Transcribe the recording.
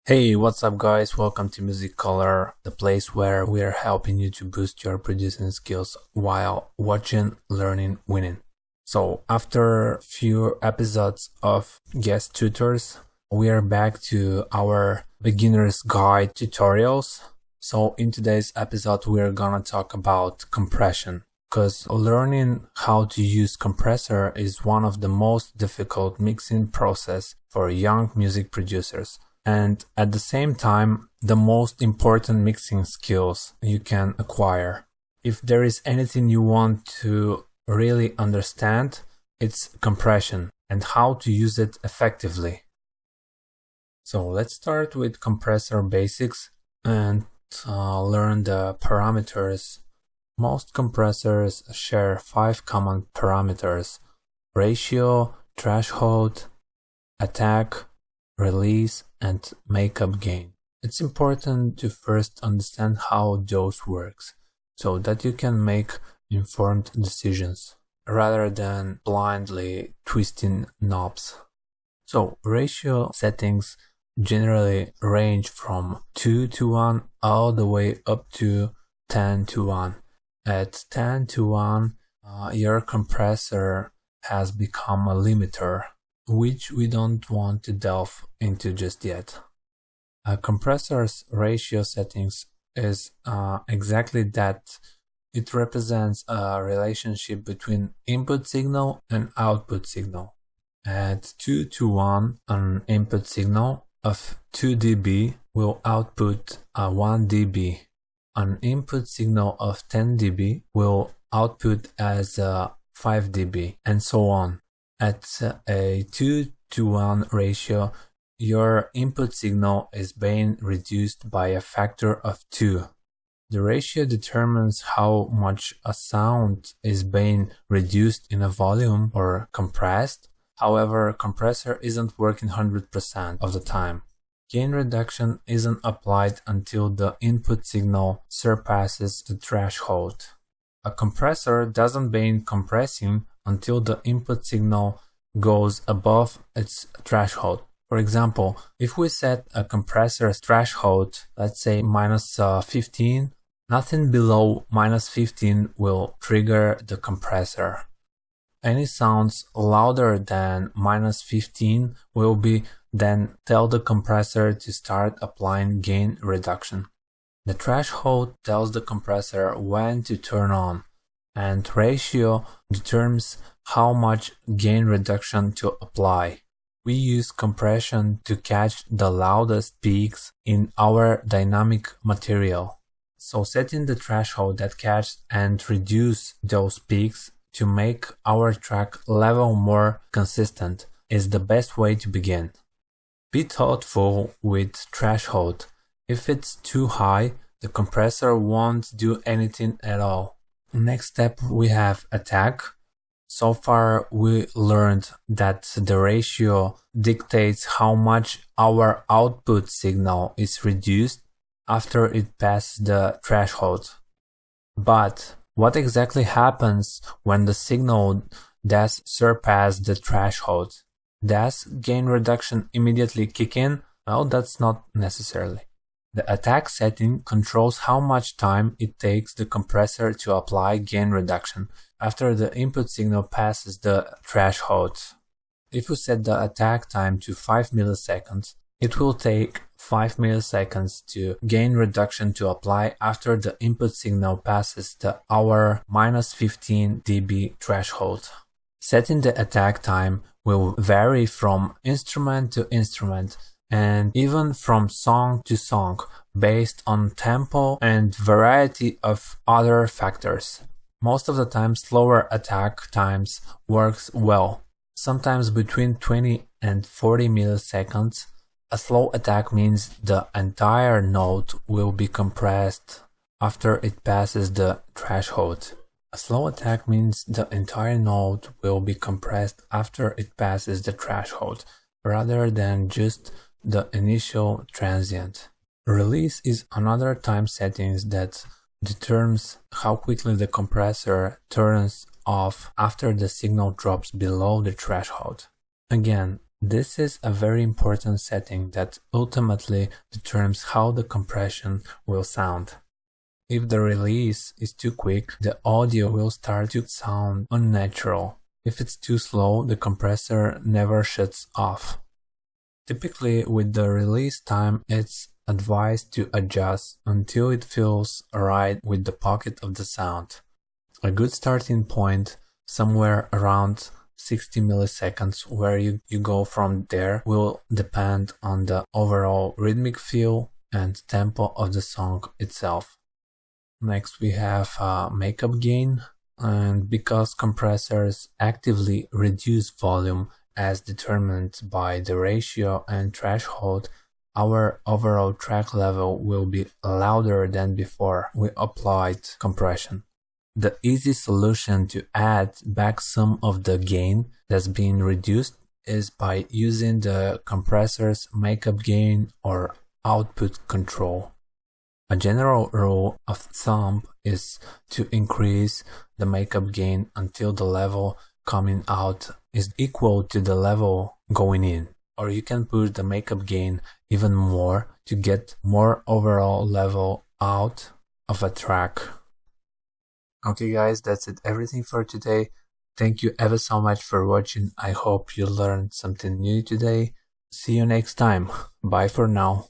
Hey, what's up guys? Welcome to Music Color, the place where we are helping you to boost your producing skills while watching, learning, winning. So after a few episodes of guest tutors, we are back to our beginner's guide tutorials. So in today's episode, we're gonna talk about compression, because learning how to use compressor is one of the most difficult mixing process for young music producers. And at the same time, the most important mixing skills you can acquire. If there is anything you want to really understand, it's compression and how to use it effectively. So let's start with compressor basics and learn the parameters. Most compressors share 5 common parameters: ratio, threshold, attack, release, and makeup gain. It's important to first understand how those works so that you can make informed decisions rather than blindly twisting knobs. So ratio settings generally range from 2:1 all the way up to 10:1. At 10:1, your compressor has become a limiter, which we don't want to delve into just yet. A compressor's ratio settings is exactly that. It represents a relationship between input signal and output signal. At 2:1, an input signal of 2 dB will output 1 dB. An input signal of 10 dB will output as 5 dB, and so on. At a 2:1 ratio, your input signal is being reduced by a factor of 2. The ratio determines how much a sound is being reduced in a volume or compressed. However, compressor isn't working 100% of the time. Gain reduction isn't applied until the input signal surpasses the threshold. A compressor doesn't begin compressing until the input signal goes above its threshold. For example, if we set a compressor's threshold, let's say -15, nothing below -15 will trigger the compressor. Any sounds louder than -15 will be then tell the compressor to start applying gain reduction. The threshold tells the compressor when to turn on, and ratio determines how much gain reduction to apply. We use compression to catch the loudest peaks in our dynamic material. So setting the threshold that catches and reduce those peaks to make our track level more consistent is the best way to begin. Be thoughtful with threshold. If it's too high, the compressor won't do anything at all. Next step, we have attack. So far we learned that the ratio dictates how much our output signal is reduced after it passes the threshold. But what exactly happens when the signal does surpass the threshold? Does gain reduction immediately kick in? Well, that's not necessarily. The attack setting controls how much time it takes the compressor to apply gain reduction after the input signal passes the threshold. If we set the attack time to 5 milliseconds, it will take 5 milliseconds to gain reduction to apply after the input signal passes our -15 dB threshold. Setting the attack time will vary from instrument to instrument and even from song to song based on tempo and variety of other factors. Most of the time slower attack times works well, sometimes between 20 and 40 milliseconds. A slow attack means the entire note will be compressed after it passes the threshold. A slow attack means the entire note will be compressed after it passes the threshold, rather than just the initial transient. Release is another time setting that determines how quickly the compressor turns off after the signal drops below the threshold. Again, This is a very important setting that ultimately determines how the compression will sound. If the release is too quick, the audio will start to sound unnatural. If it's too slow, the compressor never shuts off. Typically, with the release time, it's advised to adjust until it feels right with the pocket of the sound. A good starting point, somewhere around 60 milliseconds, where you go from there, will depend on the overall rhythmic feel and tempo of the song itself. Next we have makeup gain, and because compressors actively reduce volume as determined by the ratio and threshold, our overall track level will be louder than before we applied compression. The easy solution to add back some of the gain that's been reduced is by using the compressor's makeup gain or output control. A general rule of thumb is to increase the makeup gain until the level coming out is equal to the level going in, or you can push the makeup gain even more to get more overall level out of a track. Okay guys, that's it, everything for today. Thank you ever so much for watching. I hope you learned something new today. See you next time. Bye for now.